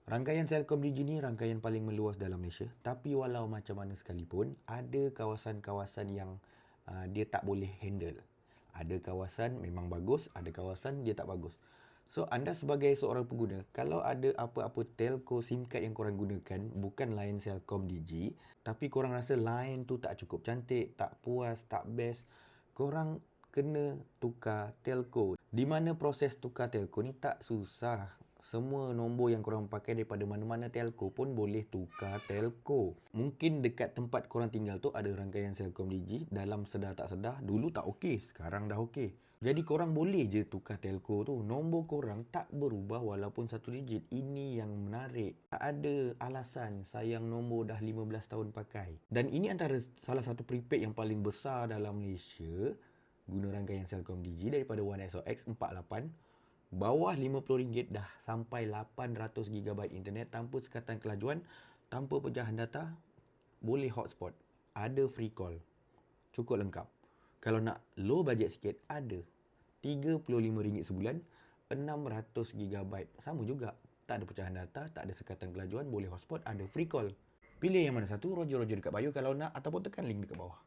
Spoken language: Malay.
Rangkaian Celcom Digi ni rangkaian paling meluas dalam Malaysia. Tapi walau macam mana sekalipun, ada kawasan-kawasan yang dia tak boleh handle. Ada kawasan memang bagus, ada kawasan dia tak bagus. So, anda sebagai seorang pengguna, kalau ada apa-apa telco SIM card yang korang gunakan, bukan line Celcom Digi, tapi korang rasa line tu tak cukup cantik, tak puas, tak best, korang kena tukar telco. Di mana proses tukar telco ni tak susah. Semua nombor yang korang pakai daripada mana-mana telco pun boleh tukar telco. Mungkin dekat tempat korang tinggal tu ada rangkaian Celcom Digi, dalam sedar tak sedar, dulu tak okey, sekarang dah okey. Jadi korang boleh je tukar telco tu. Nombor korang tak berubah walaupun satu digit. Ini yang menarik. Tak ada alasan sayang nombor dah 15 tahun pakai. Dan ini antara salah satu prepaid yang paling besar dalam Malaysia. Guna rangkaian Celcom Digi daripada One SOX 48. Bawah RM50 dah sampai 800GB internet tanpa sekatan kelajuan, tanpa pecahan data, boleh hotspot, ada free call. Cukup lengkap. Kalau nak low budget sikit, ada RM35 sebulan, 600GB. Sama juga. Tak ada pecahan data, tak ada sekatan kelajuan, boleh hotspot, ada free call. Pilih yang mana satu, roger-roger dekat bio kalau nak, ataupun tekan link dekat bawah.